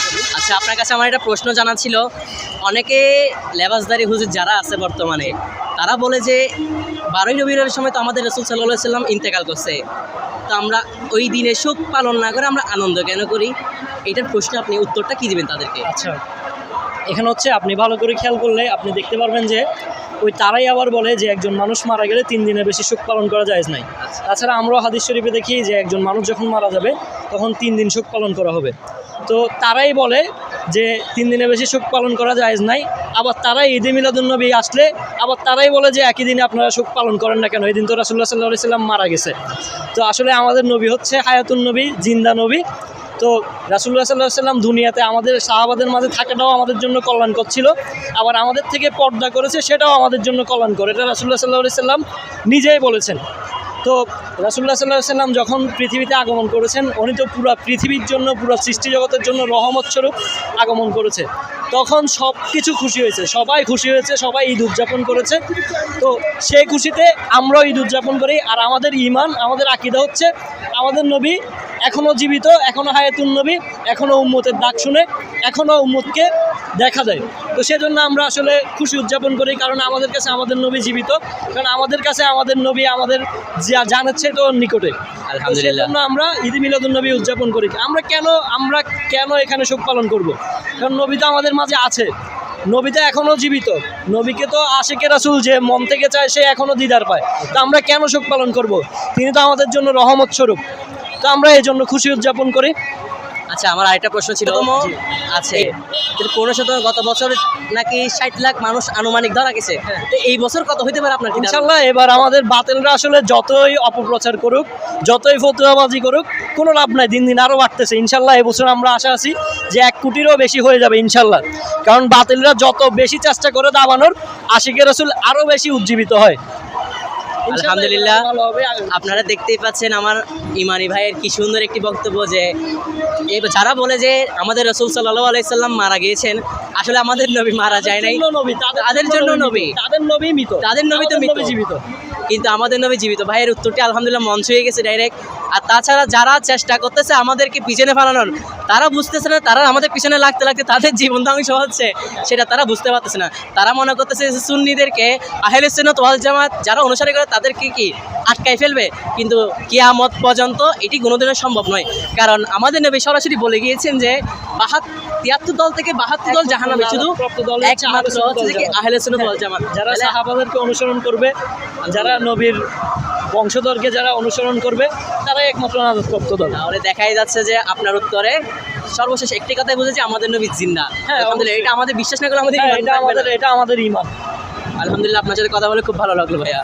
করি। আচ্ছা, আপনার কাছে আমার একটা প্রশ্ন জানা ছিল। অনেকে লেবাসদারি হুজুর যারা আছে বর্তমানে, তারা বলে যে 12ই রবিউলের সময় তো আমাদের রাসূল সাল্লাল্লাহু আলাইহি সাল্লাম ইন্তেকাল করছে, তো আমরা ওই দিনে শোক পালন না করে আমরা আনন্দ কেন করি? এটার প্রশ্নে আপনি উত্তরটা কী দিবেন তাদেরকে? আচ্ছা, এখানে হচ্ছে আপনি ভালো করে খেয়াল করলে আপনি দেখতে পারবেন যে ওই তারাই আবার বলে যে একজন মানুষ মারা গেলে 3 দিনের বেশি শোক পালন করা জায়েজ নাই। তাছাড়া আমরাও হাদিস শরীফে দেখি যে একজন মানুষ যখন মারা যাবে তখন 3 দিন শোক পালন করা হবে। তো তারাই বলে যে 3 দিনের বেশি শোক পালন করা জায়েজ নাই। আবার তারাই ঈদে মিলাদুন্নবী আসলে আবার তারাই বলে যে একই দিনে আপনারা শোক পালন করেন না কেন, এই দিন তো রাসূলুল্লাহ সাল্লাল্লাহু আলাইহি ওয়াসাল্লাম মারা গেছে। তো আসলে আমাদের নবী হচ্ছে হায়াতুন নবী, জিন্দা নবী। তো রাসূলুল্লাহ সাল্লাল্লাহু আলাইহি ওয়াসাল্লাম দুনিয়াতে আমাদের সাহাবাদের মাঝে থাকাটাও আমাদের জন্য কল্যাণকর ছিল, আবার আমাদের থেকে পর্দা করেছে সেটাও আমাদের জন্য কল্যাণকর। এটা রাসূলুল্লাহ সাল্লাল্লাহু আলাইহি ওয়াসাল্লাম নিজেই বলেছেন। তো রাসূলুল্লাহ সাল্লাল্লাহু আলাইহি ওয়াসাল্লাম যখন পৃথিবীতে আগমন করেছেন, উনি তো পুরো পৃথিবীর জন্য, পুরো সৃষ্টি জগতের জন্য রহমত স্বরূপ আগমন করেছে। তখন সব কিছু খুশি হয়েছে, সবাই খুশি হয়েছে, সবাই ঈদ উদযাপন করেছে। তো সেই খুশিতে আমরাও ঈদ উদযাপন করি। আর আমাদের ঈমান, আমাদের আকীদা হচ্ছে আমাদের নবী এখনও জীবিত, এখনও হায়াতুন নবী, এখনও উম্মতের ডাক শুনে, এখনও উম্মতকে দেখা দেয়। তো সেজন্য আমরা আসলে খুশি উদযাপন করি, কারণ আমাদের কাছে আমাদের নবী জীবিত, কারণ আমাদের কাছে আমাদের নবী আমাদের জানাচ্ছে তো নিকটে। আলহামদুলিল্লাহ। সেজন্য আমরা ঈদ মিলাদুন্নবী উদযাপন করি। আমরা কেন এখানে শোক পালন করব? কারণ নবী তো আমাদের মাঝে আছে, নবী তো এখনও জীবিত। নবীকে তো আশিকে রাসূল যে মন থেকে চায় সে এখনও দিদার পায়। তো আমরা কেন শোক পালন করব? তিনি তো আমাদের জন্য রহমত স্বরূপ। তো আমরা এই জন্য খুশি উদযাপন করি। আচ্ছা, আমার আরেকটা প্রশ্ন ছিল। আছে কোনো শত গত বছর নাকি 60 লাখ মানুষ আনুমানিক ধরা গেছে, তো এই বছর কত হইতে পারে আপনার? ইনশাল্লাহ এবার আমাদের বাতিলরা আসলে যতই অপপ্রচার করুক, যতই ফতুয়াবাজি করুক, কোনো লাভ নাই, দিন দিন আরও বাড়তেছে। ইনশাল্লাহ এবছর আমরা আশা আছি যে 1 কোটিরও বেশি হয়ে যাবে ইনশাল্লাহ। কারণ বাতিলরা যত বেশি চেষ্টা করে দাবানোর, আশিকে রাসূল আরও বেশি উজ্জীবিত হয়। আলহামদুলিল্লাহ। আপনারা দেখতেই পাচ্ছেন আমার ইমানি ভাইয়ের কি সুন্দর একটি বক্তব্য, যে যারা বলে যে আমাদের রাসূল সাল্লাল্লাহু আলাইহি সাল্লাম মারা গিয়েছেন, আসলে আমাদের নবী মারা যায় নাই, তাদের জন্য নবী, তাদের নবী মৃত, তাদের নবী তো মৃত, জীবিত, কিন্তু আমাদের নবী জীবিত। ভাইয়ের উত্তরটি আলহামদুলিল্লাহ মন ছুঁয়ে গেছে ডাইরেক্ট। আর তাছাড়া যারা চেষ্টা করতেছে আমাদেরকে পিছনে ফেলানোর, তারা বুঝতেছে না তারা আমাদের পিছনে লাগতে লাগতে তাদের জীবন ধ্বংস হচ্ছে, সেটা তারা বুঝতে পারতেছে না। তারা মনে করতেছে যে সুন্নিদেরকে, আহলে সুন্নাত ওয়াল জামাত যারা অনুসারী করে তাদেরকে কি আটকাই ফেলবে, কিন্তু কিয়ামত পর্যন্ত এটি কোনোদিনও সম্ভব নয়। কারণ আমাদের নবী সরাসরি বলে গিয়েছেন যে 73 দল থেকে 72 দল জাহান্নামে, শুধু একমাত্র হচ্ছে যে আহলে সুন্নাত ওয়াল জামাত, যারা সাহাবাদেরকে অনুসরণ করবে, যারা নবীর বংশধরকে যারা অনুসরণ করবে, তারাই একমাত্র নাজাতপ্রাপ্ত দল। তাহলে দেখাই যাচ্ছে যে আপনার উত্তরে সর্বশেষ একটি কথাই বুঝেছি, আমাদের নবী জিন্দা। হ্যাঁ, আলহামদুলিল্লাহ, এটা আমাদের বিশ্বাস না করলে আমাদের এটা আমাদের ঈমান। আলহামদুলিল্লাহ, আপনার সাথে কথা বলে খুব ভালো লাগলো ভাইয়া।